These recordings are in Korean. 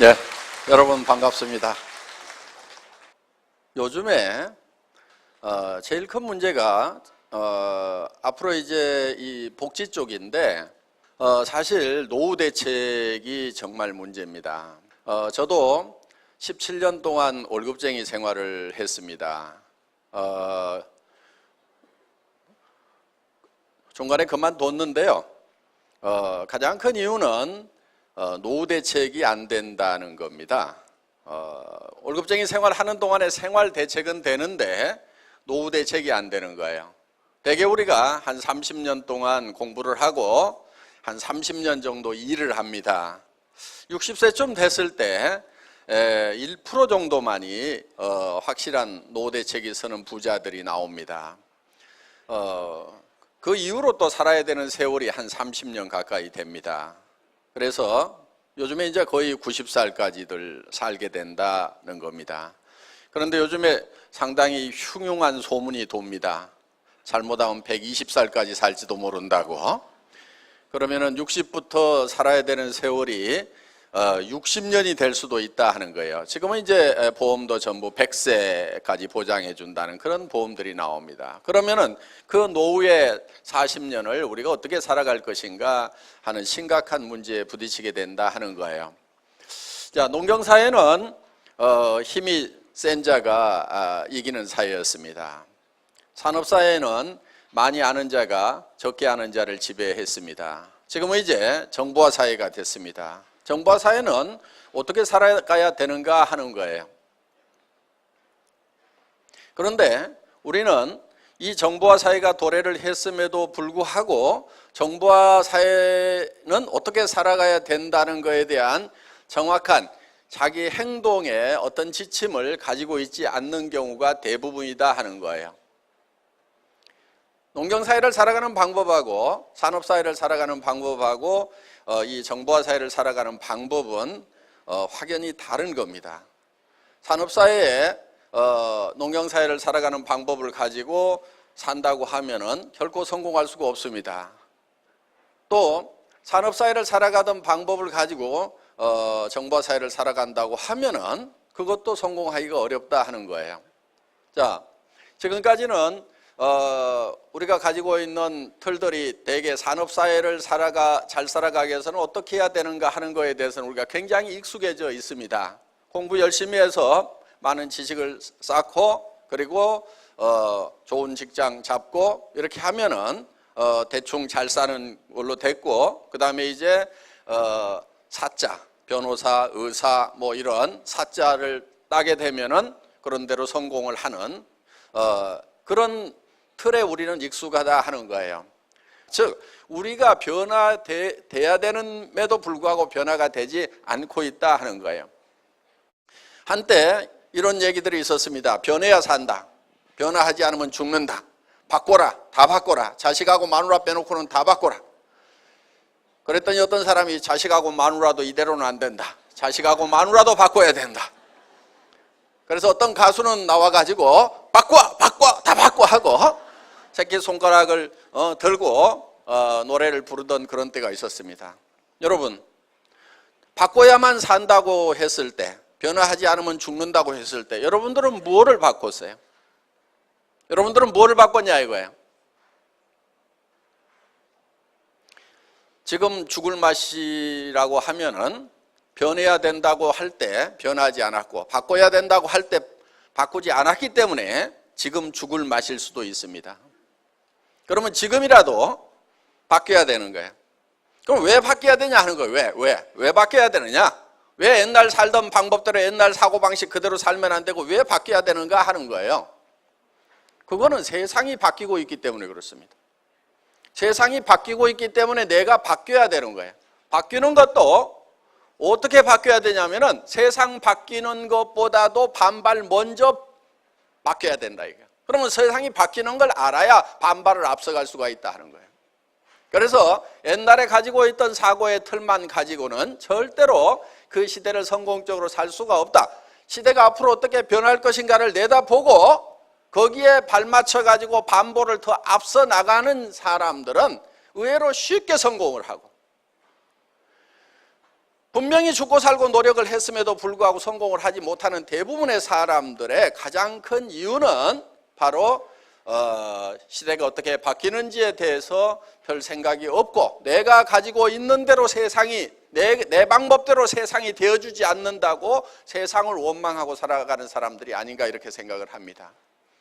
네, 여러분 반갑습니다. 요즘에 제일 큰 문제가 앞으로 이제 이 복지 쪽인데 사실 노후 대책이 정말 문제입니다. 저도 17년 동안 월급쟁이 생활을 했습니다. 중간에 그만뒀는데요. 가장 큰 이유는 노후 대책이 안 된다는 겁니다. 월급쟁이 생활하는 동안에 생활 대책은 되는데 노후 대책이 안 되는 거예요. 대개 우리가 한 30년 동안 공부를 하고 한 30년 정도 일을 합니다. 60세쯤 됐을 때 1% 정도만이 확실한 노후 대책이 서는 부자들이 나옵니다. 그 이후로 또 살아야 되는 세월이 한 30년 가까이 됩니다. 그래서 요즘에 이제 거의 90살까지들 살게 된다는 겁니다. 그런데 요즘에 상당히 흉흉한 소문이 돕니다. 잘못하면 120살까지 살지도 모른다고. 그러면은 60부터 살아야 되는 세월이 60년이 될 수도 있다 하는 거예요. 지금은 이제 보험도 전부 100세까지 보장해 준다는 그런 보험들이 나옵니다. 그러면은 그 노후의 40년을 우리가 어떻게 살아갈 것인가 하는 심각한 문제에 부딪히게 된다 하는 거예요. 자, 농경사회는 힘이 센 자가 이기는 사회였습니다. 산업사회는 많이 아는 자가 적게 아는 자를 지배했습니다. 지금은 이제 정보화 사회가 됐습니다. 정보화 사회는 어떻게 살아가야 되는가 하는 거예요. 그런데 우리는 이 정보화 사회가 도래를 했음에도 불구하고 정보화 사회는 어떻게 살아가야 된다는 것에 대한 정확한 자기 행동의 어떤 지침을 가지고 있지 않는 경우가 대부분이다 하는 거예요. 농경사회를 살아가는 방법하고 산업사회를 살아가는 방법하고 이 정보화 사회를 살아가는 방법은 확연히 다른 겁니다. 산업사회에 농경사회를 살아가는 방법을 가지고 산다고 하면은 결코 성공할 수가 없습니다. 또 산업사회를 살아가던 방법을 가지고 정보화 사회를 살아간다고 하면은 그것도 성공하기가 어렵다 하는 거예요. 자, 지금까지는 우리가 가지고 있는 틀들이 대개 산업사회를 잘 살아가기 위해서는 어떻게 해야 되는가 하는 것에 대해서는 우리가 굉장히 익숙해져 있습니다. 공부 열심히 해서 많은 지식을 쌓고 그리고 좋은 직장 잡고 이렇게 하면은 대충 잘 사는 걸로 됐고, 그 다음에 이제 사자, 변호사, 의사 뭐 이런 사자를 따게 되면은 그런 대로 성공을 하는 그런 틀에 우리는 익숙하다 하는 거예요. 즉 우리가 변화돼야 되는데도 불구하고 변화가 되지 않고 있다 하는 거예요. 한때 이런 얘기들이 있었습니다. 변해야 산다. 변화하지 않으면 죽는다. 바꿔라. 다 바꿔라. 자식하고 마누라 빼놓고는 다 바꿔라. 그랬더니 어떤 사람이 자식하고 마누라도 이대로는 안 된다. 자식하고 마누라도 바꿔야 된다. 그래서 어떤 가수는 나와가지고 바꿔 다 바꿔 하고 새끼손가락을 들고 노래를 부르던 그런 때가 있었습니다. 여러분, 바꿔야만 산다고 했을 때, 변화하지 않으면 죽는다고 했을 때 여러분들은 뭐를 바꿨어요? 여러분들은 뭐를 바꿨냐 이거예요. 지금 죽을 맛이라고 하면은 변해야 된다고 할 때 변하지 않았고 바꿔야 된다고 할 때 바꾸지 않았기 때문에 지금 죽을 맛일 수도 있습니다. 그러면 지금이라도 바뀌어야 되는 거예요. 그럼 왜 바뀌어야 되냐 하는 거예요. 왜 바뀌어야 되느냐? 왜 옛날 살던 방법대로 옛날 사고방식 그대로 살면 안 되고 왜 바뀌어야 되는가 하는 거예요. 그거는 세상이 바뀌고 있기 때문에 그렇습니다. 세상이 바뀌고 있기 때문에 내가 바뀌어야 되는 거예요. 바뀌는 것도 어떻게 바뀌어야 되냐면은 세상 바뀌는 것보다도 반발 먼저 바뀌어야 된다 이거예요. 그러면 세상이 바뀌는 걸 알아야 반발을 앞서갈 수가 있다 하는 거예요. 그래서 옛날에 가지고 있던 사고의 틀만 가지고는 절대로 그 시대를 성공적으로 살 수가 없다. 시대가 앞으로 어떻게 변할 것인가를 내다보고 거기에 발맞춰 가지고 반보를 더 앞서 나가는 사람들은 의외로 쉽게 성공을 하고, 분명히 죽고 살고 노력을 했음에도 불구하고 성공을 하지 못하는 대부분의 사람들의 가장 큰 이유는 바로 시대가 어떻게 바뀌는지에 대해서 별 생각이 없고 내가 가지고 있는 대로 세상이 내 방법대로 세상이 되어주지 않는다고 세상을 원망하고 살아가는 사람들이 아닌가 이렇게 생각을 합니다.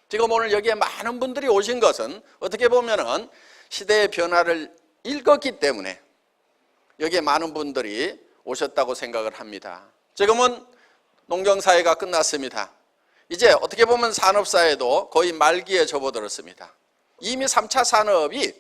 지금 오늘 여기에 많은 분들이 오신 것은 어떻게 보면은 시대의 변화를 읽었기 때문에 여기에 많은 분들이 오셨다고 생각을 합니다. 지금은 농경사회가 끝났습니다. 이제 어떻게 보면 산업사회도 거의 말기에 접어들었습니다. 이미 3차 산업이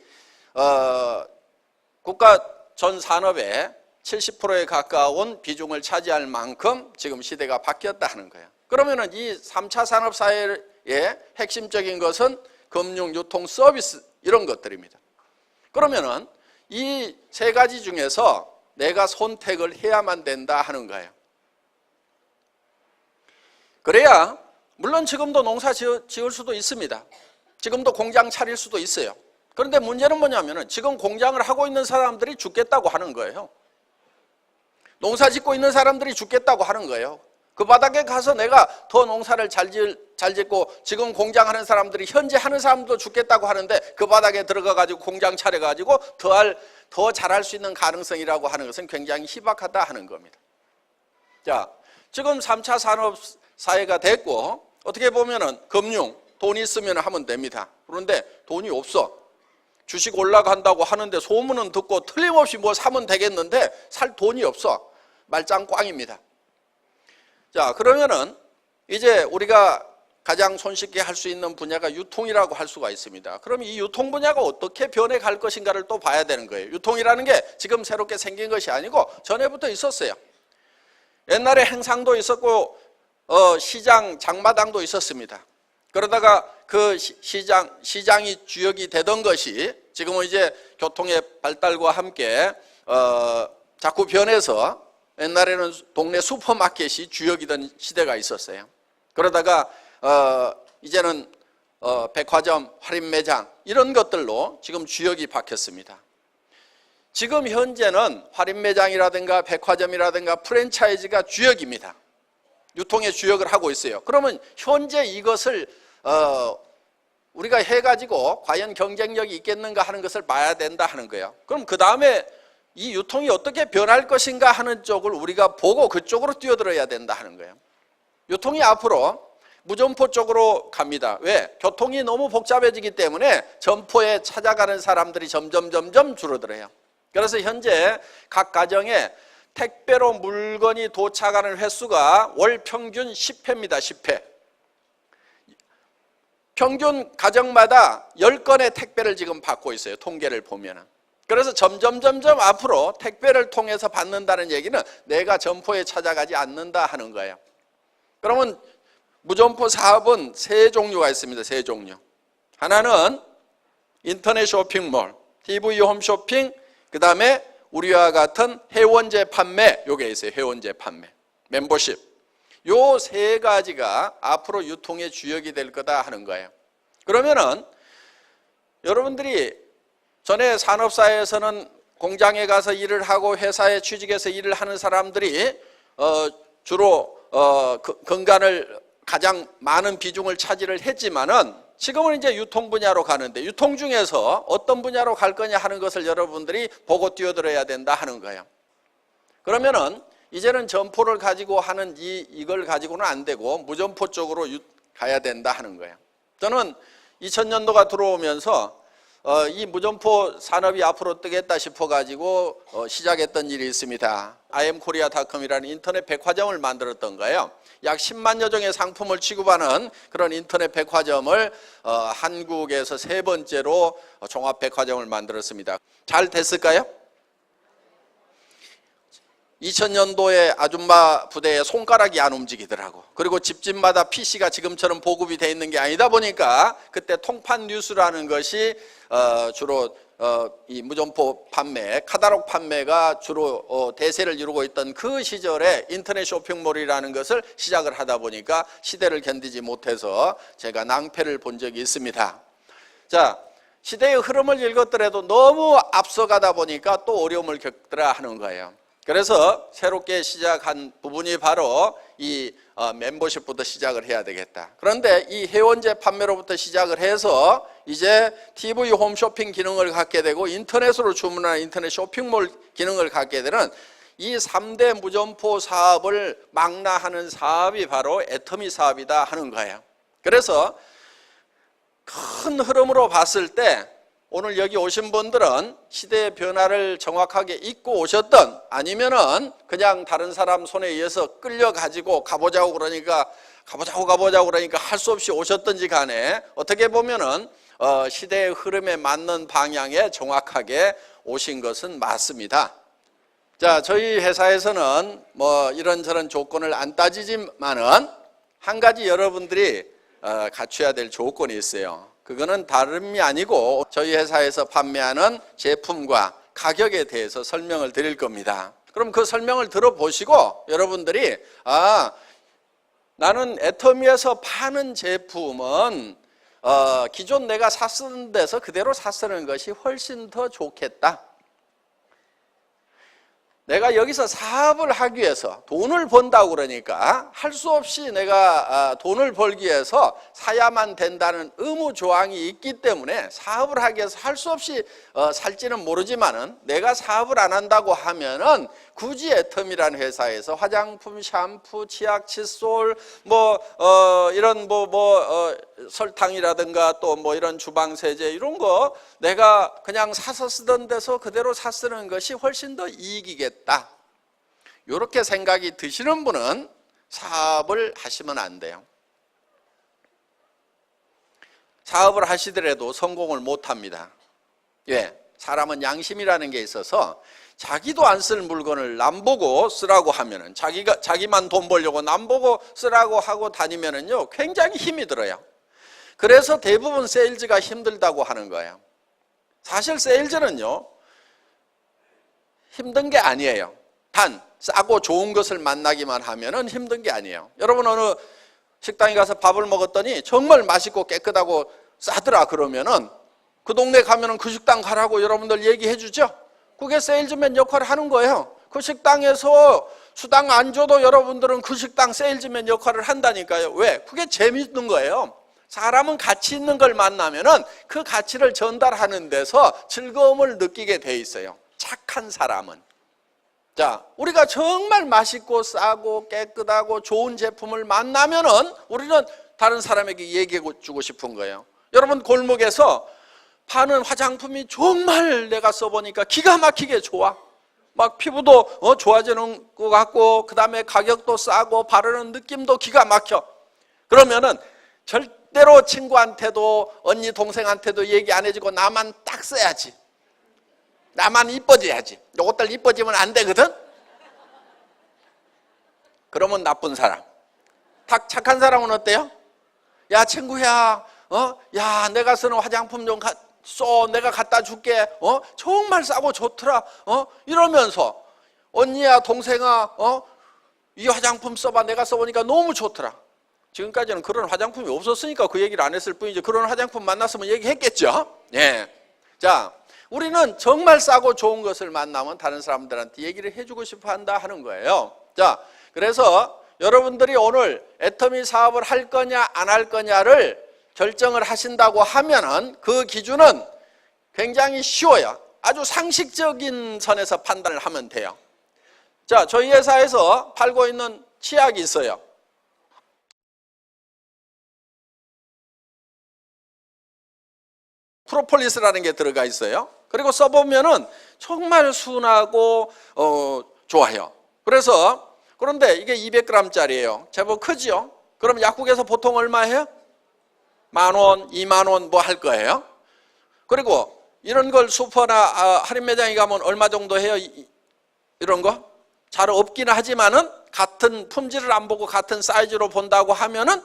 국가 전 산업의 70%에 가까운 비중을 차지할 만큼 지금 시대가 바뀌었다 하는 거예요. 그러면은 이 3차 산업사회의 핵심적인 것은 금융, 유통, 서비스 이런 것들입니다. 그러면은 이 세 가지 중에서 내가 선택을 해야만 된다 하는 거예요. 그래야 물론 지금도 농사 지을 수도 있습니다. 지금도 공장 차릴 수도 있어요. 그런데 문제는 뭐냐면은 지금 공장을 하고 있는 사람들이 죽겠다고 하는 거예요. 농사 짓고 있는 사람들이 죽겠다고 하는 거예요. 그 바닥에 가서 내가 더 농사를 잘 짓고 지금 공장하는 사람들이 현재 하는 사람도 죽겠다고 하는데 그 바닥에 들어가가지고 공장 차려가지고 더 잘할 수 있는 가능성이라고 하는 것은 굉장히 희박하다 하는 겁니다. 자, 지금 3차 산업사회가 됐고 어떻게 보면은 금융, 돈이 있으면 하면 됩니다. 그런데 돈이 없어. 주식 올라간다고 하는데 소문은 듣고 틀림없이 뭐 사면 되겠는데 살 돈이 없어. 말짱 꽝입니다. 자, 그러면은 이제 우리가 가장 손쉽게 할 수 있는 분야가 유통이라고 할 수가 있습니다. 그럼 이 유통 분야가 어떻게 변해갈 것인가를 또 봐야 되는 거예요. 유통이라는 게 지금 새롭게 생긴 것이 아니고 전에부터 있었어요. 옛날에 행상도 있었고 시장, 장마당도 있었습니다. 그러다가 그 시장이 주역이 되던 것이 지금은 이제 교통의 발달과 함께 자꾸 변해서 옛날에는 동네 슈퍼마켓이 주역이던 시대가 있었어요. 그러다가 이제는 백화점, 할인매장 이런 것들로 지금 주역이 바뀌었습니다. 지금 현재는 할인매장이라든가 백화점이라든가 프랜차이즈가 주역입니다. 유통의 주역을 하고 있어요. 그러면 현재 이것을 우리가 해가지고 과연 경쟁력이 있겠는가 하는 것을 봐야 된다 하는 거예요. 그럼 그 다음에 이 유통이 어떻게 변할 것인가 하는 쪽을 우리가 보고 그쪽으로 뛰어들어야 된다 하는 거예요. 유통이 앞으로 무점포 쪽으로 갑니다. 왜? 교통이 너무 복잡해지기 때문에 점포에 찾아가는 사람들이 점점 줄어들어요. 그래서 현재 각 가정에 택배로 물건이 도착하는 횟수가 월 평균 10회입니다. 10회. 평균 가정마다 10건의 택배를 지금 받고 있어요. 통계를 보면은. 그래서 점점 앞으로 택배를 통해서 받는다는 얘기는 내가 점포에 찾아가지 않는다 하는 거예요. 그러면 무점포 사업은 세 종류가 있습니다. 세 종류. 하나는 인터넷 쇼핑몰, TV 홈쇼핑, 그 다음에 우리와 같은 회원제 판매, 요게 있어요. 회원제 판매, 멤버십. 요 세 가지가 앞으로 유통의 주역이 될 거다 하는 거예요. 그러면은 여러분들이 전에 산업사회에서는 공장에 가서 일을 하고 회사에 취직해서 일을 하는 사람들이 주로 근간을 가장 많은 비중을 차지를 했지만은 지금은 이제 유통 분야로 가는데 유통 중에서 어떤 분야로 갈 거냐 하는 것을 여러분들이 보고 뛰어들어야 된다 하는 거예요. 그러면은 이제는 점포를 가지고 하는 이걸 가지고는 안 되고 무점포 쪽으로 가야 된다 하는 거예요. 저는 2000년도가 들어오면서 이 무점포 산업이 앞으로 뜨겠다 싶어가지고 시작했던 일이 있습니다. imkorea.com이라는 인터넷 백화점을 만들었던 거예요. 약 10만여 종의 상품을 취급하는 그런 인터넷 백화점을 한국에서 세 번째로 종합 백화점을 만들었습니다. 잘 됐을까요? 2000년도에 아줌마 부대에 손가락이 안 움직이더라고. 그리고 집집마다 PC가 지금처럼 보급이 돼 있는 게 아니다 보니까 그때 통판 뉴스라는 것이 주로 이 무점포 판매, 카탈로그 판매가 주로 대세를 이루고 있던 그 시절에 인터넷 쇼핑몰이라는 것을 시작을 하다 보니까 시대를 견디지 못해서 제가 낭패를 본 적이 있습니다. 자, 시대의 흐름을 읽었더라도 너무 앞서가다 보니까 또 어려움을 겪더라 하는 거예요. 그래서 새롭게 시작한 부분이 바로 이 멤버십부터 시작을 해야 되겠다. 그런데 이 회원제 판매로부터 시작을 해서 이제 TV 홈쇼핑 기능을 갖게 되고 인터넷으로 주문하는 인터넷 쇼핑몰 기능을 갖게 되는 이 3대 무점포 사업을 망라하는 사업이 바로 애터미 사업이다 하는 거예요. 그래서 큰 흐름으로 봤을 때 오늘 여기 오신 분들은 시대의 변화를 정확하게 잊고 오셨던, 아니면은 그냥 다른 사람 손에 의해서 끌려가지고 가보자고 그러니까 할 수 없이 오셨던지 간에 어떻게 보면은 시대의 흐름에 맞는 방향에 정확하게 오신 것은 맞습니다. 자, 저희 회사에서는 뭐 이런저런 조건을 안 따지지만은 한 가지 여러분들이 갖춰야 될 조건이 있어요. 그거는 다름이 아니고 저희 회사에서 판매하는 제품과 가격에 대해서 설명을 드릴 겁니다. 그럼 그 설명을 들어보시고 여러분들이 나는 애터미에서 파는 제품은 기존 내가 샀던 데서 그대로 샀는 것이 훨씬 더 좋겠다. 내가 여기서 사업을 하기 위해서 돈을 번다고 그러니까 할 수 없이 내가 돈을 벌기 위해서 사야만 된다는 의무 조항이 있기 때문에 사업을 하기 위해서 할 수 없이 살지는 모르지만은 내가 사업을 안 한다고 하면은 굳이 애터미라는 회사에서 화장품, 샴푸, 치약, 칫솔, 이런 설탕이라든가 또 뭐 이런 주방 세제 이런 거 내가 그냥 사서 쓰던 데서 그대로 사 쓰는 것이 훨씬 더 이익이겠다. 이렇게 생각이 드시는 분은 사업을 하시면 안 돼요. 사업을 하시더라도 성공을 못 합니다. 왜? 사람은 양심이라는 게 있어서 자기도 안 쓸 물건을 남 보고 쓰라고 하면은 자기만 돈 벌려고 남 보고 쓰라고 하고 다니면은요 굉장히 힘이 들어요. 그래서 대부분 세일즈가 힘들다고 하는 거예요. 사실 세일즈는요 힘든 게 아니에요. 단 싸고 좋은 것을 만나기만 하면은 힘든 게 아니에요. 여러분 어느 식당에 가서 밥을 먹었더니 정말 맛있고 깨끗하고 싸더라 그러면은 그 동네 가면은 그 식당 가라고 여러분들 얘기해 주죠. 그게 세일즈맨 역할을 하는 거예요. 그 식당에서 수당 안 줘도 여러분들은 그 식당 세일즈맨 역할을 한다니까요. 왜? 그게 재밌는 거예요. 사람은 가치 있는 걸 만나면은 그 가치를 전달하는 데서 즐거움을 느끼게 돼 있어요. 착한 사람은. 자, 우리가 정말 맛있고 싸고 깨끗하고 좋은 제품을 만나면은 우리는 다른 사람에게 얘기해 주고 싶은 거예요. 여러분 골목에서 파는 화장품이 정말 내가 써보니까 기가 막히게 좋아. 막 피부도 좋아지는 것 같고 그 다음에 가격도 싸고 바르는 느낌도 기가 막혀. 그러면은 절대로 친구한테도 언니 동생한테도 얘기 안 해주고 나만 딱 써야지. 나만 이뻐져야지. 요것들 이뻐지면 안 되거든. 그러면 나쁜 사람. 착한 사람은 어때요? 야 친구야, 야 내가 쓰는 화장품 좀 써, 내가 갖다 줄게. 정말 싸고 좋더라. 이러면서 언니야 동생아, 이 화장품 써봐. 내가 써보니까 너무 좋더라. 지금까지는 그런 화장품이 없었으니까 그 얘기를 안 했을 뿐이지 그런 화장품 만났으면 얘기했겠죠. 예. 자, 우리는 정말 싸고 좋은 것을 만나면 다른 사람들한테 얘기를 해주고 싶어 한다 하는 거예요. 자, 그래서 여러분들이 오늘 애터미 사업을 할 거냐 안 할 거냐를 결정을 하신다고 하면은 그 기준은 굉장히 쉬워요. 아주 상식적인 선에서 판단을 하면 돼요. 자, 저희 회사에서 팔고 있는 치약이 있어요. 프로폴리스라는 게 들어가 있어요. 그리고 써보면은 정말 순하고 좋아요. 그런데 이게 200g짜리예요. 제법 크죠? 그럼 약국에서 보통 얼마 해요? 10,000원, 20,000원 뭐 할 거예요. 그리고 이런 걸 슈퍼나 할인 매장에 가면 얼마 정도 해요? 이런 거? 잘 없기는 하지만은 같은 품질을 안 보고 같은 사이즈로 본다고 하면은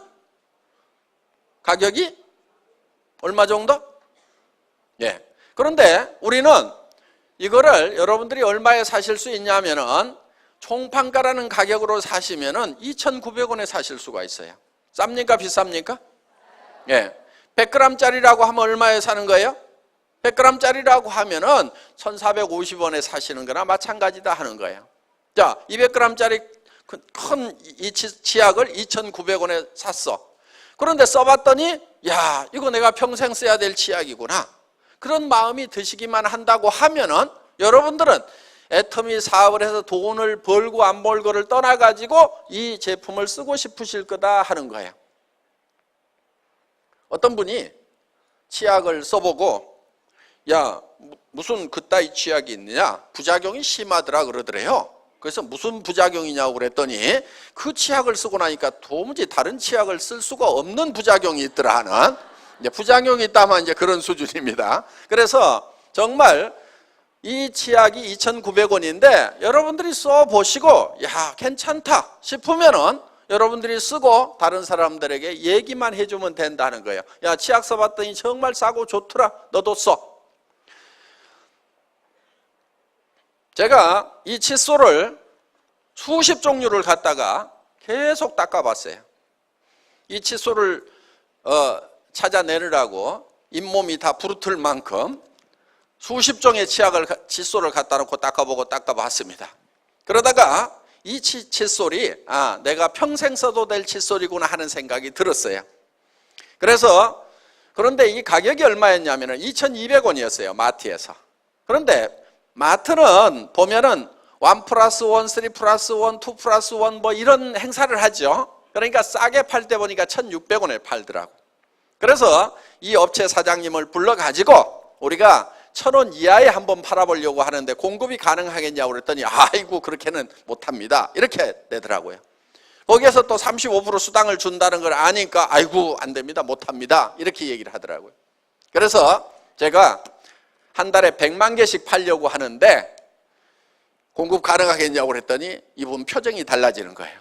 가격이 얼마 정도? 예. 그런데 우리는 이거를 여러분들이 얼마에 사실 수 있냐면은 총판가라는 가격으로 사시면은 2,900원에 사실 수가 있어요. 쌉니까? 비쌉니까? 예. 100g짜리라고 하면 얼마에 사는 거예요? 100g짜리라고 하면은 1,450원에 사시는 거나 마찬가지다 하는 거예요. 자, 200g짜리 큰 이 치약을 2,900원에 샀어. 그런데 써봤더니 야, 이거 내가 평생 써야 될 치약이구나. 그런 마음이 드시기만 한다고 하면은 여러분들은 애터미 사업을 해서 돈을 벌고 안 벌고를 떠나가지고 이 제품을 쓰고 싶으실 거다 하는 거예요. 어떤 분이 치약을 써보고 야, 무슨 그따위 치약이 있느냐, 부작용이 심하더라 그러더래요. 그래서 무슨 부작용이냐고 그랬더니 그 치약을 쓰고 나니까 도무지 다른 치약을 쓸 수가 없는 부작용이 있더라 하는, 이제 부작용이 있다면 이제 그런 수준입니다. 그래서 정말 이 치약이 2,900원인데 여러분들이 써보시고 야, 괜찮다 싶으면은 여러분들이 쓰고 다른 사람들에게 얘기만 해주면 된다는 거예요. 야, 치약 써봤더니 정말 싸고 좋더라, 너도 써. 제가 이 칫솔을 수십 종류를 갖다가 계속 닦아봤어요. 이 칫솔을 찾아내느라고 잇몸이 다 부르틀 만큼 수십 종의 칫솔을 갖다 놓고 닦아봤습니다. 그러다가 이 칫솔이 내가 평생 써도 될 칫솔이구나 하는 생각이 들었어요. 그런데 이 가격이 얼마였냐면 2,200원이었어요. 마트에서. 그런데 마트는 보면은 1+1, 3+1, 2+1 뭐 이런 행사를 하죠. 그러니까 싸게 팔 때 보니까 1,600원에 팔더라고. 그래서 이 업체 사장님을 불러가지고 우리가 1,000원 이하에 한번 팔아보려고 하는데 공급이 가능하겠냐고 그랬더니 아이고 그렇게는 못합니다, 이렇게 내더라고요. 거기에서 또 35% 수당을 준다는 걸 아니까 아이고 안됩니다, 못합니다, 이렇게 얘기를 하더라고요. 그래서 제가 한 달에 100만 개씩 팔려고 하는데 공급 가능하겠냐고 그랬더니 이분 표정이 달라지는 거예요.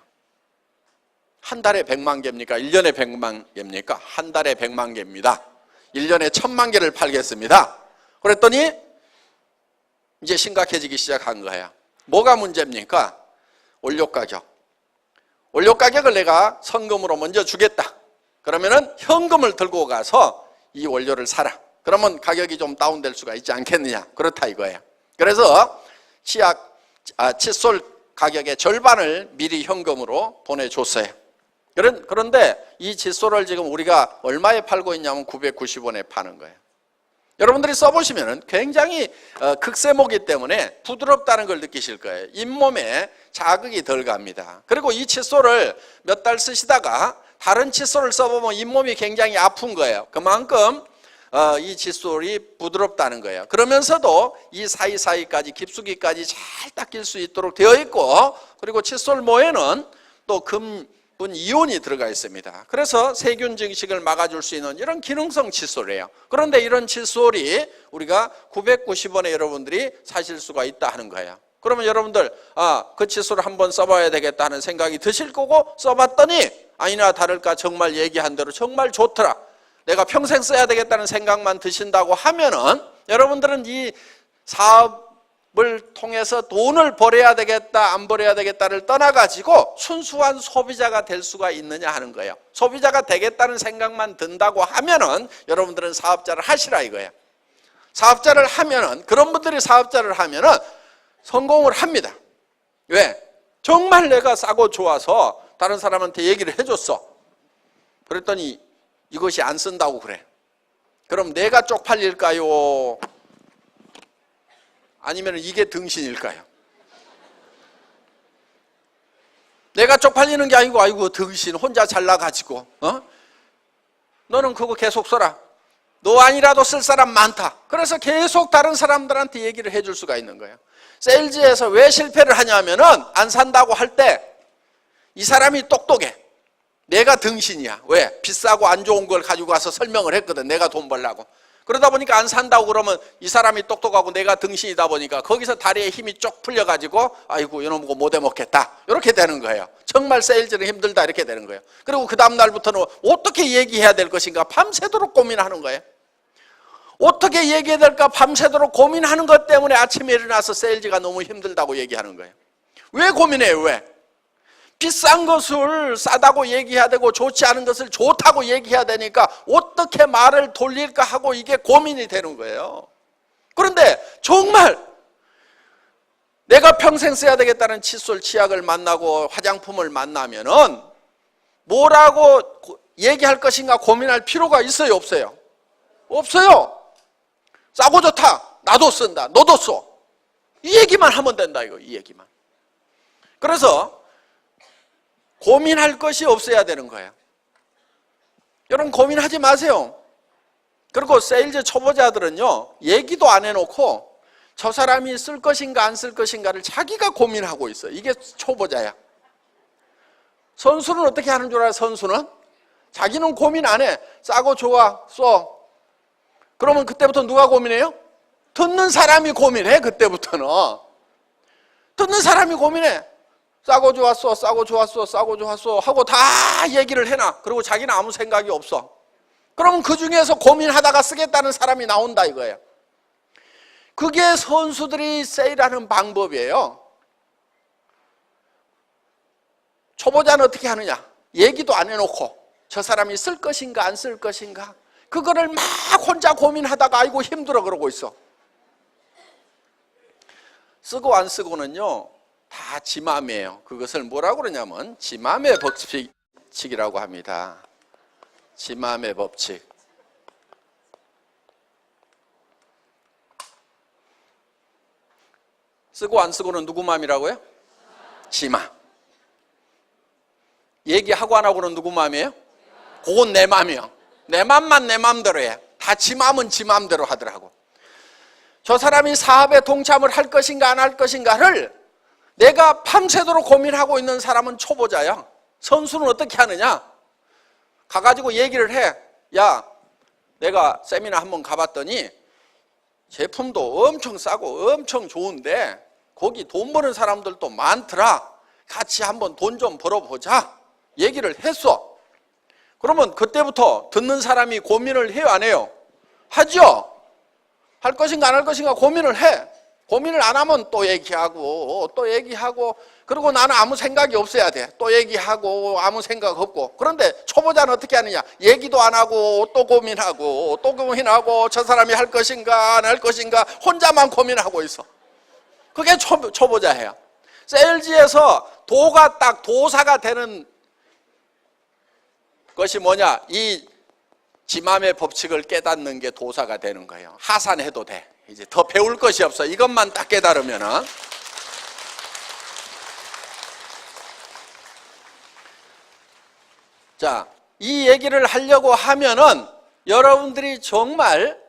한 달에 100만 개입니까? 1년에 100만 개입니까? 한 달에 100만 개입니다. 1년에 1,000만 개를 팔겠습니다. 그랬더니 이제 심각해지기 시작한 거예요. 뭐가 문제입니까? 원료 가격. 원료 가격을 내가 성금으로 먼저 주겠다. 그러면은 현금을 들고 가서 이 원료를 사라. 그러면 가격이 좀 다운될 수가 있지 않겠느냐, 그렇다 이거예요. 그래서 칫솔 가격의 절반을 미리 현금으로 보내줬어요. 그런데 이 칫솔을 지금 우리가 얼마에 팔고 있냐면 990원에 파는 거예요. 여러분들이 써보시면 굉장히 극세모기 때문에 부드럽다는 걸 느끼실 거예요. 잇몸에 자극이 덜 갑니다. 그리고 이 칫솔을 몇 달 쓰시다가 다른 칫솔을 써보면 잇몸이 굉장히 아픈 거예요. 그만큼 이 칫솔이 부드럽다는 거예요. 그러면서도 이 사이사이까지 깊숙이까지 잘 닦일 수 있도록 되어 있고, 그리고 칫솔 모에는 또 금분 이온이 들어가 있습니다. 그래서 세균 증식을 막아줄 수 있는 이런 기능성 칫솔이에요. 그런데 이런 칫솔이 우리가 990원에 여러분들이 사실 수가 있다 하는 거예요. 그러면 여러분들 그 칫솔을 한번 써봐야 되겠다 하는 생각이 드실 거고, 써봤더니 아니나 다를까 정말 얘기한 대로 정말 좋더라, 내가 평생 써야 되겠다는 생각만 드신다고 하면은 여러분들은 이 사업을 통해서 돈을 벌어야 되겠다 안 벌어야 되겠다를 떠나가지고 순수한 소비자가 될 수가 있느냐 하는 거예요. 소비자가 되겠다는 생각만 든다고 하면은 여러분들은 사업자를 하시라 이거예요. 사업자를 하면은, 그런 분들이 사업자를 하면은 성공을 합니다. 왜? 정말 내가 싸고 좋아서 다른 사람한테 얘기를 해줬어. 그랬더니 이것이 안 쓴다고 그래. 그럼 내가 쪽팔릴까요? 아니면 이게 등신일까요? 내가 쪽팔리는 게 아니고 아이고 등신 혼자 잘나가지고 너는 그거 계속 써라, 너 아니라도 쓸 사람 많다. 그래서 계속 다른 사람들한테 얘기를 해줄 수가 있는 거예요. 세일즈에서 왜 실패를 하냐면은 안 산다고 할 때 이 사람이 똑똑해. 내가 등신이야. 왜? 비싸고 안 좋은 걸 가지고 와서 설명을 했거든, 내가 돈 벌라고. 그러다 보니까 안 산다고 그러면 이 사람이 똑똑하고 내가 등신이다 보니까 거기서 다리에 힘이 쭉 풀려가지고 아이고 이놈 거 못 해먹겠다, 이렇게 되는 거예요. 정말 세일즈는 힘들다, 이렇게 되는 거예요. 그리고 그 다음 날부터는 어떻게 얘기해야 될 것인가 밤새도록 고민하는 거예요. 어떻게 얘기해야 될까 밤새도록 고민하는 것 때문에 아침에 일어나서 세일즈가 너무 힘들다고 얘기하는 거예요. 왜 고민해요? 왜? 비싼 것을 싸다고 얘기해야 되고 좋지 않은 것을 좋다고 얘기해야 되니까 어떻게 말을 돌릴까 하고, 이게 고민이 되는 거예요. 그런데 정말 내가 평생 써야 되겠다는 칫솔, 치약을 만나고 화장품을 만나면은 뭐라고 얘기할 것인가 고민할 필요가 있어요, 없어요? 없어요. 싸고 좋다. 나도 쓴다. 너도 써. 이 얘기만 하면 된다, 이거. 이 얘기만. 그래서 고민할 것이 없어야 되는 거예요. 여러분 고민하지 마세요. 그리고 세일즈 초보자들은요, 얘기도 안 해놓고 저 사람이 쓸 것인가 안 쓸 것인가를 자기가 고민하고 있어요. 이게 초보자야. 선수는 어떻게 하는 줄 알아요? 선수는 자기는 고민 안 해. 싸고 좋아, 써. 그러면 그때부터 누가 고민해요? 듣는 사람이 고민해. 그때부터는 듣는 사람이 고민해. 싸고 좋았어, 싸고 좋았어, 싸고 좋았어 하고 다 얘기를 해놔. 그리고 자기는 아무 생각이 없어. 그러면 그 중에서 고민하다가 쓰겠다는 사람이 나온다 이거예요. 그게 선수들이 세일하는 방법이에요. 초보자는 어떻게 하느냐? 얘기도 안 해놓고 저 사람이 쓸 것인가 안 쓸 것인가 그거를 막 혼자 고민하다가 아이고 힘들어 그러고 있어. 쓰고 안 쓰고는요 다 지 맘이에요. 그것을 뭐라고 그러냐면 지 맘의 법칙이라고 합니다. 지 맘의 법칙. 쓰고 안 쓰고는 누구 맘이라고요? 지 맘. 얘기하고 안 하고는 누구 맘이에요? 그건 내 맘이요. 내 맘만 내 맘대로 해. 다 지 맘은 지 맘대로 하더라고. 저 사람이 사업에 동참을 할 것인가 안 할 것인가를 내가 밤새도록 고민하고 있는 사람은 초보자야. 선수는 어떻게 하느냐? 가가지고 얘기를 해. 야, 내가 세미나 한번 가봤더니 제품도 엄청 싸고 엄청 좋은데 거기 돈 버는 사람들도 많더라. 같이 한번 돈 좀 벌어보자. 얘기를 했어. 그러면 그때부터 듣는 사람이 고민을 해요, 안 해요? 하죠? 할 것인가 안 할 것인가 고민을 해. 고민을 안 하면 또 얘기하고 또 얘기하고 그리고 나는 아무 생각이 없어야 돼. 또 얘기하고 아무 생각 없고. 그런데 초보자는 어떻게 하느냐? 얘기도 안 하고 또 고민하고 또 고민하고 저 사람이 할 것인가 안 할 것인가 혼자만 고민하고 있어. 그게 초보자예요. 세일즈에서 도가 딱 도사가 되는 것이 뭐냐? 이 지맘의 법칙을 깨닫는 게 도사가 되는 거예요. 하산해도 돼. 이제 더 배울 것이 없어. 이것만 딱 깨달으면은. 자, 이 얘기를 하려고 하면은 여러분들이 정말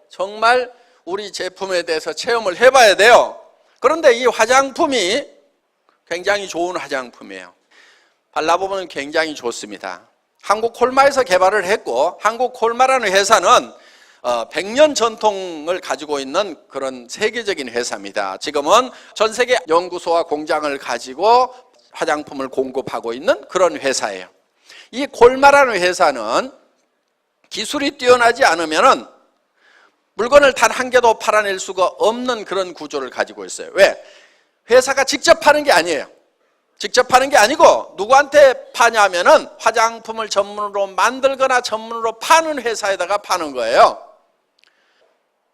우리 제품에 대해서 체험을 해봐야 돼요. 그런데 이 화장품이 굉장히 좋은 화장품이에요. 발라보면 굉장히 좋습니다. 한국 콜마에서 개발을 했고, 한국 콜마라는 회사는 100년 전통을 가지고 있는 그런 세계적인 회사입니다. 지금은 전 세계 연구소와 공장을 가지고 화장품을 공급하고 있는 그런 회사예요. 이 콜마라는 회사는 기술이 뛰어나지 않으면 물건을 단 한 개도 팔아낼 수가 없는 그런 구조를 가지고 있어요. 왜? 회사가 직접 파는 게 아니에요. 직접 파는 게 아니고 누구한테 파냐면은 화장품을 전문으로 만들거나 전문으로 파는 회사에다가 파는 거예요.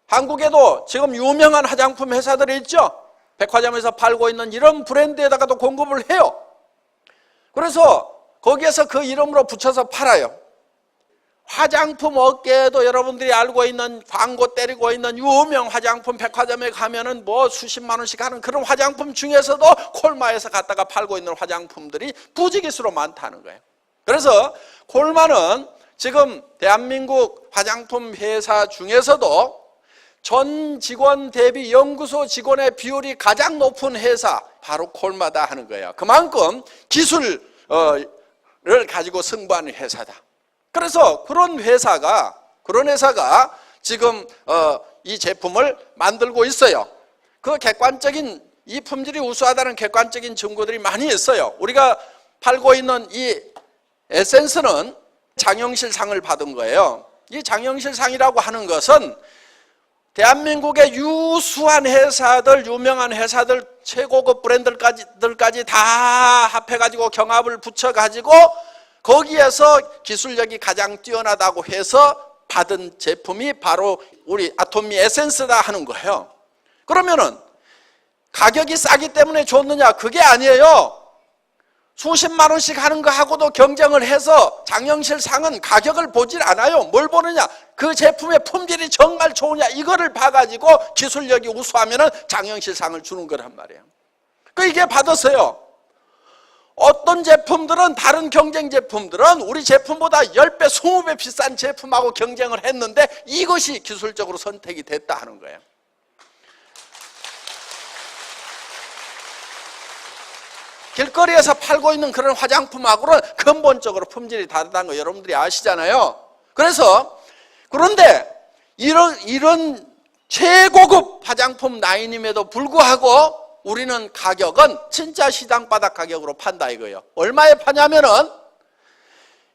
한국에도 지금 유명한 화장품 회사들이 있죠. 백화점에서 팔고 있는 이런 브랜드에다가도 공급을 해요. 그래서 거기에서 그 이름으로 붙여서 팔아요. 화장품 업계에도 여러분들이 알고 있는 광고 때리고 있는 유명 화장품 백화점에 가면은 뭐 수십만 원씩 하는 그런 화장품 중에서도 콜마에서 갖다가 팔고 있는 화장품들이 부지기수로 많다는 거예요. 그래서 콜마는 지금 대한민국 화장품 회사 중에서도 전 직원 대비 연구소 직원의 비율이 가장 높은 회사 바로 콜마다 하는 거예요. 그만큼 기술을 가지고 승부하는 회사다. 그래서 그런 회사가 지금 이 제품을 만들고 있어요. 그 객관적인 이 품질이 우수하다는 객관적인 증거들이 많이 있어요. 우리가 팔고 있는 이 에센스는 장영실 상을 받은 거예요. 이 장영실 상이라고 하는 것은 대한민국의 유수한 회사들, 유명한 회사들, 최고급 브랜드들까지 다 합해가지고 경합을 붙여가지고 거기에서 기술력이 가장 뛰어나다고 해서 받은 제품이 바로 우리 아토미 에센스다 하는 거예요. 그러면은 가격이 싸기 때문에 좋느냐? 그게 아니에요. 수십만 원씩 하는 거하고도 경쟁을 해서 장영실 상은 가격을 보질 않아요. 뭘 보느냐? 그 제품의 품질이 정말 좋으냐? 이거를 봐가지고 기술력이 우수하면은 장영실 상을 주는 거란 말이에요. 이게 받았어요. 어떤 제품들은, 다른 경쟁 제품들은 우리 제품보다 10배, 20배 비싼 제품하고 경쟁을 했는데 이것이 기술적으로 선택이 됐다 하는 거예요. 길거리에서 팔고 있는 그런 화장품하고는 근본적으로 품질이 다르다는 거 여러분들이 아시잖아요. 그런데 이런 최고급 화장품 라인임에도 불구하고 우리는 가격은 진짜 시장 바닥 가격으로 판다 이거예요. 얼마에 파냐면은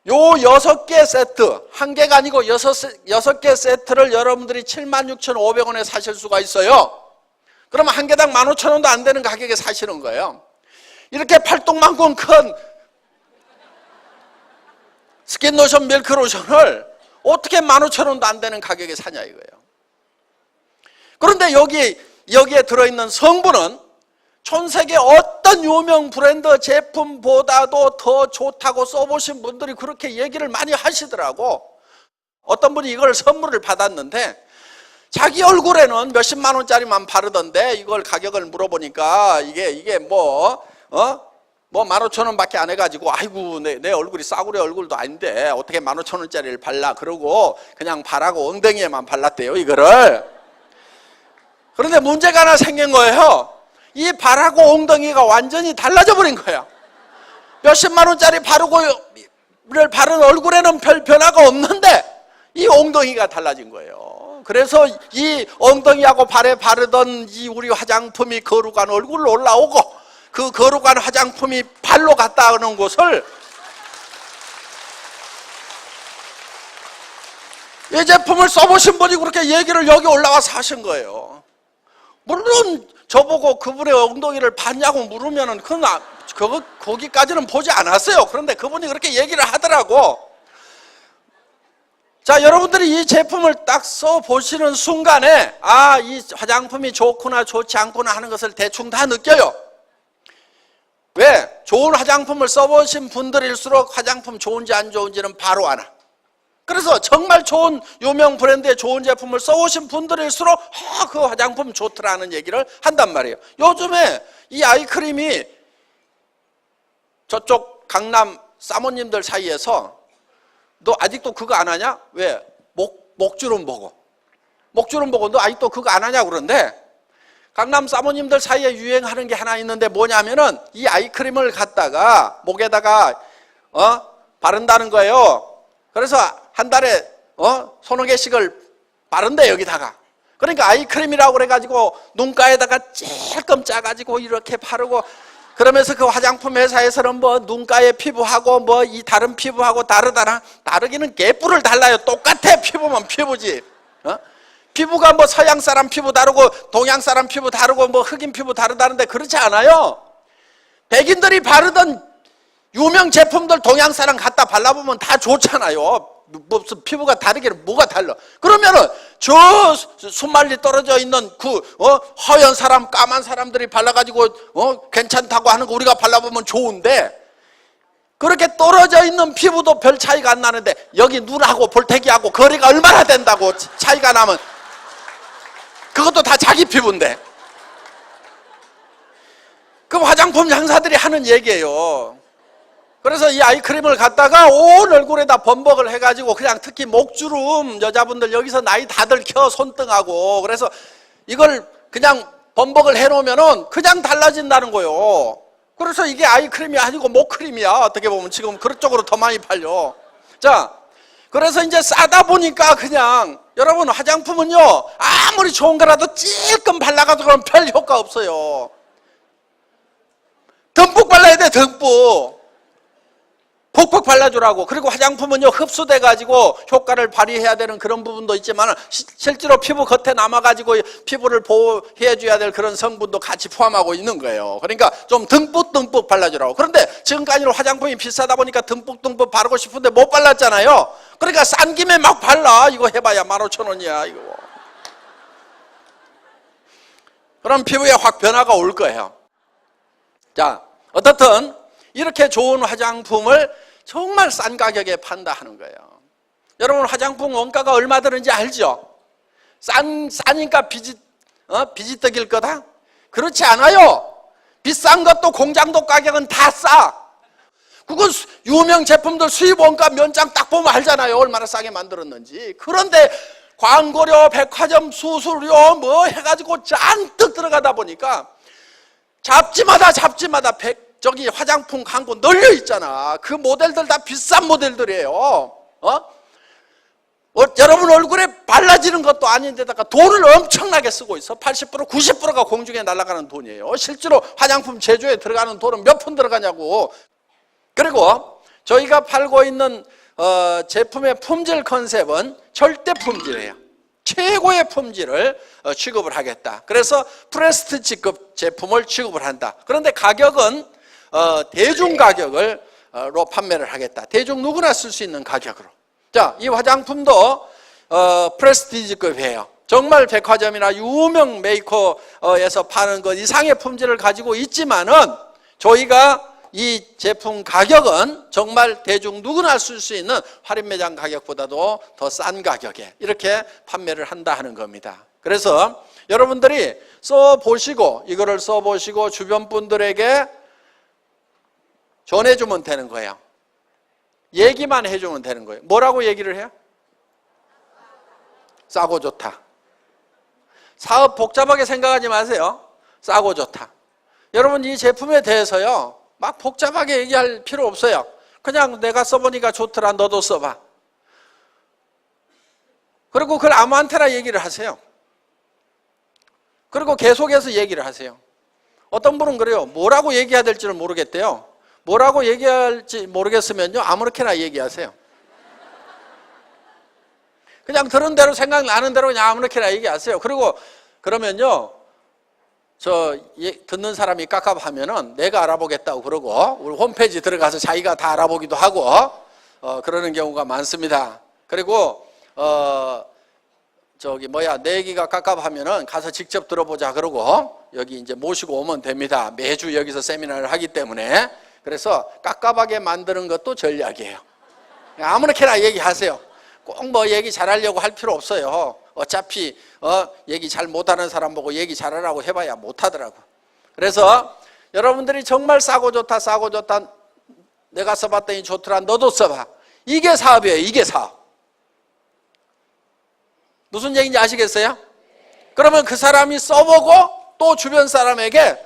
요 6개 세트, 한 개가 아니고 6개 세트를 여러분들이 76,500원에 사실 수가 있어요. 그러면 한 개당 15,000원도 안 되는 가격에 사시는 거예요. 이렇게 팔뚝만큼 큰 스킨로션, 밀크로션을 어떻게 15,000원도 안 되는 가격에 사냐 이거예요. 그런데 여기에 들어있는 성분은 전 세계 어떤 유명 브랜드 제품보다도 더 좋다고 써보신 분들이 그렇게 얘기를 많이 하시더라고. 어떤 분이 이걸 선물을 받았는데 자기 얼굴에는 몇십만 원짜리만 바르던데 이걸 가격을 물어보니까 이게 뭐 15,000원밖에 안 해가지고 아이고 내 얼굴이 싸구려 얼굴도 아닌데 어떻게 15,000원짜리를 발라 그러고 그냥 바라고 엉덩이에만 발랐대요 이거를. 그런데 문제가 하나 생긴 거예요. 이 발하고 엉덩이가 완전히 달라져 버린 거야. 몇십만 원짜리 바른 얼굴에는 별 변화가 없는데 이 엉덩이가 달라진 거예요. 그래서 이 엉덩이하고 발에 바르던 이 우리 화장품이 거룩한 얼굴로 올라오고 그 거룩한 화장품이 발로 갔다 오는 곳을 이 제품을 써보신 분이 그렇게 얘기를 여기 올라와서 하신 거예요. 물론 저보고 그분의 엉덩이를 봤냐고 물으면은 거기까지는 보지 않았어요. 그런데 그분이 그렇게 얘기를 하더라고. 자, 여러분들이 이 제품을 딱 써보시는 순간에 이 화장품이 좋구나 좋지 않구나 하는 것을 대충 다 느껴요. 왜? 좋은 화장품을 써보신 분들일수록 화장품 좋은지 안 좋은지는 바로 알아. 그래서 정말 좋은 유명 브랜드의 좋은 제품을 써오신 분들일수록 그 화장품 좋더라는 얘기를 한단 말이에요. 요즘에 이 아이크림이 저쪽 강남 사모님들 사이에서 너 아직도 그거 안 하냐? 왜? 목주름 보고 너 아직도 그거 안 하냐 그런데 강남 사모님들 사이에 유행하는 게 하나 있는데 뭐냐면은 이 아이크림을 갖다가 목에다가 바른다는 거예요. 그래서 한 달에 서너 개씩을 바른대 여기다가. 그러니까 아이크림이라고 그래가지고 눈가에다가 찔끔 짜가지고 이렇게 바르고 그러면서 그 화장품 회사에서는 뭐 눈가의 피부하고 뭐 이 다른 피부하고 다르기는 개뿔을 달라요. 똑같아. 피부면 피부지. 피부가 뭐 서양 사람 피부 다르고 동양 사람 피부 다르고 뭐 흑인 피부 다르다는데 그렇지 않아요. 백인들이 바르던 유명 제품들 동양 사람 갖다 발라보면 다 좋잖아요. 무슨 피부가 다르기는 뭐가 달라. 그러면은 저 순말리 떨어져 있는 허연 사람 까만 사람들이 발라가지고 괜찮다고 하는 거 우리가 발라보면 좋은데 그렇게 떨어져 있는 피부도 별 차이가 안 나는데 여기 눈하고 볼태기하고 거리가 얼마나 된다고 차이가 나면 그것도 다 자기 피부인데. 그 화장품 장사들이 하는 얘기예요. 그래서 이 아이크림을 갖다가 온 얼굴에다 범벅을 해가지고 그냥 특히 목주름 여자분들 여기서 나이 다들 켜 손등하고 그래서 이걸 그냥 범벅을 해놓으면은 그냥 달라진다는 거예요. 그래서 이게 아이크림이 아니고 목크림이야. 어떻게 보면 지금 그쪽으로 더 많이 팔려. 자, 그래서 이제 싸다 보니까 그냥 여러분 화장품은요 아무리 좋은 거라도 찔끔 발라가지고는 별 효과 없어요. 듬뿍 발라야 돼. 듬뿍 푹푹 발라주라고. 그리고 화장품은요 흡수돼가지고 효과를 발휘해야 되는 그런 부분도 있지만 실제로 피부 겉에 남아가지고 피부를 보호해줘야 될 그런 성분도 같이 포함하고 있는 거예요. 그러니까 좀 듬뿍 발라주라고. 그런데 지금까지는 화장품이 비싸다 보니까 듬뿍 바르고 싶은데 못 발랐잖아요. 그러니까 싼 김에 막 발라. 이거 해봐야 15,000원이야 이거. 그럼 피부에 확 변화가 올 거예요. 자, 어떻든 이렇게 좋은 화장품을 정말 싼 가격에 판다 하는 거예요. 여러분 화장품 원가가 얼마 드는지 알죠? 싸니까 비지떡일 거다? 그렇지 않아요. 비싼 것도 공장도 가격은 다 싸. 그건 유명 제품들 수입 원가 면장 딱 보면 알잖아요. 얼마나 싸게 만들었는지. 그런데 광고료, 백화점 수수료 뭐 해가지고 잔뜩 들어가다 보니까 잡지마다 화장품 광고 널려 있잖아. 그 모델들 다 비싼 모델들이에요. 여러분 얼굴에 발라지는 것도 아닌데다가 돈을 엄청나게 쓰고 있어. 80%, 90%가 공중에 날아가는 돈이에요. 실제로 화장품 제조에 들어가는 돈은 몇 푼 들어가냐고. 그리고 저희가 팔고 있는 제품의 품질 컨셉은 절대 품질이에요. 최고의 품질을 취급을 하겠다. 그래서 프레스티지급 제품을 취급을 한다. 그런데 가격은 대중 가격으로 판매를 하겠다. 대중 누구나 쓸 수 있는 가격으로. 자, 이 화장품도 프레스티지급이에요. 정말 백화점이나 유명 메이커에서 파는 것 이상의 품질을 가지고 있지만은 저희가 이 제품 가격은 정말 대중 누구나 쓸 수 있는 할인매장 가격보다도 더 싼 가격에 이렇게 판매를 한다 하는 겁니다. 그래서 여러분들이 써보시고 이거를 써보시고 주변 분들에게 전해주면 되는 거예요. 얘기만 해주면 되는 거예요. 뭐라고 얘기를 해요? 싸고 좋다. 사업 복잡하게 생각하지 마세요. 싸고 좋다. 여러분 이 제품에 대해서요 막 복잡하게 얘기할 필요 없어요. 그냥 내가 써보니까 좋더라. 너도 써봐. 그리고 그걸 아무한테나 얘기를 하세요. 그리고 계속해서 얘기를 하세요. 어떤 분은 그래요. 뭐라고 얘기해야 될지를 모르겠대요. 뭐라고 얘기할지 모르겠으면요 아무렇게나 얘기하세요. 그냥 들은 대로 생각나는 대로 그냥 아무렇게나 얘기하세요. 그리고 그러면요 듣는 사람이 깝깝하면은 내가 알아보겠다고 그러고 우리 홈페이지 들어가서 자기가 다 알아보기도 하고 그러는 경우가 많습니다. 그리고 내 얘기가 깝깝하면은 가서 직접 들어보자 그러고 여기 이제 모시고 오면 됩니다. 매주 여기서 세미나를 하기 때문에. 그래서 깝깝하게 만드는 것도 전략이에요. 아무렇게나 얘기하세요. 꼭 뭐 얘기 잘하려고 할 필요 없어요. 어차피 얘기 잘 못하는 사람 보고 얘기 잘하라고 해봐야 못하더라고. 그래서 여러분들이 정말 싸고 좋다 내가 써봤더니 좋더라 너도 써봐. 이게 사업이에요. 이게 사업. 무슨 얘기인지 아시겠어요? 그러면 그 사람이 써보고 또 주변 사람에게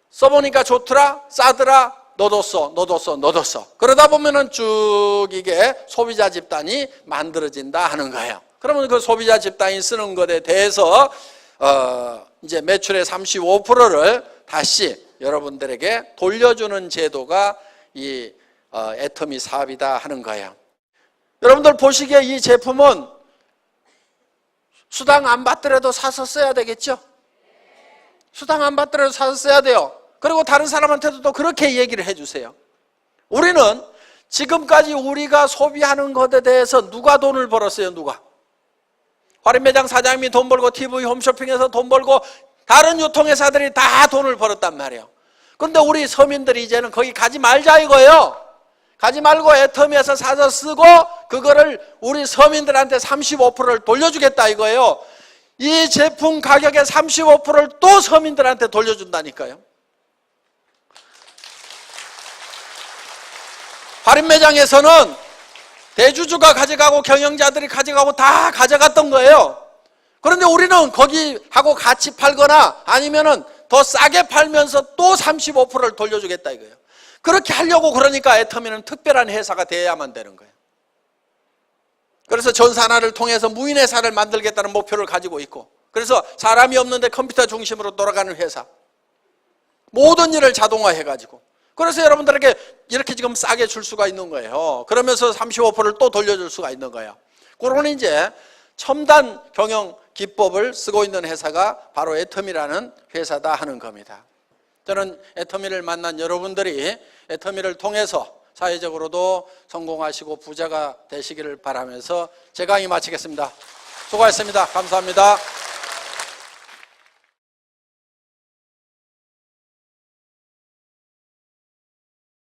써보니까 좋더라 싸더라 너도 써. 그러다 보면은 쭉 이게 소비자 집단이 만들어진다 하는 거예요. 그러면 그 소비자 집단이 쓰는 것에 대해서 이제 매출의 35%를 다시 여러분들에게 돌려주는 제도가 이 애터미 사업이다 하는 거예요. 여러분들 보시기에 이 제품은 수당 안 받더라도 사서 써야 되겠죠? 수당 안 받더라도 사서 써야 돼요. 그리고 다른 사람한테도 또 그렇게 얘기를 해주세요. 우리는 지금까지 우리가 소비하는 것에 대해서 누가 돈을 벌었어요? 누가? 할인매장 사장님이 돈 벌고 TV 홈쇼핑에서 돈 벌고 다른 유통회사들이 다 돈을 벌었단 말이에요. 그런데 우리 서민들이 이제는 거기 가지 말자 이거예요. 가지 말고 애터미에서 사서 쓰고 그거를 우리 서민들한테 35%를 돌려주겠다 이거예요. 이 제품 가격의 35%를 또 서민들한테 돌려준다니까요. 할인매장에서는 대주주가 가져가고 경영자들이 가져가고 다 가져갔던 거예요. 그런데 우리는 거기하고 같이 팔거나 아니면은 더 싸게 팔면서 또 35%를 돌려주겠다 이거예요. 그렇게 하려고 그러니까 애터미는 특별한 회사가 돼야만 되는 거예요. 그래서 전산화를 통해서 무인회사를 만들겠다는 목표를 가지고 있고, 그래서 사람이 없는데 컴퓨터 중심으로 돌아가는 회사, 모든 일을 자동화해가지고, 그래서 여러분들에게 이렇게 지금 싸게 줄 수가 있는 거예요. 그러면서 35%를 또 돌려줄 수가 있는 거예요. 그런 이제 첨단 경영 기법을 쓰고 있는 회사가 바로 애터미라는 회사다 하는 겁니다. 저는 애터미를 만난 여러분들이 애터미를 통해서 사회적으로도 성공하시고 부자가 되시기를 바라면서 제 강의 마치겠습니다. 수고하셨습니다. 감사합니다.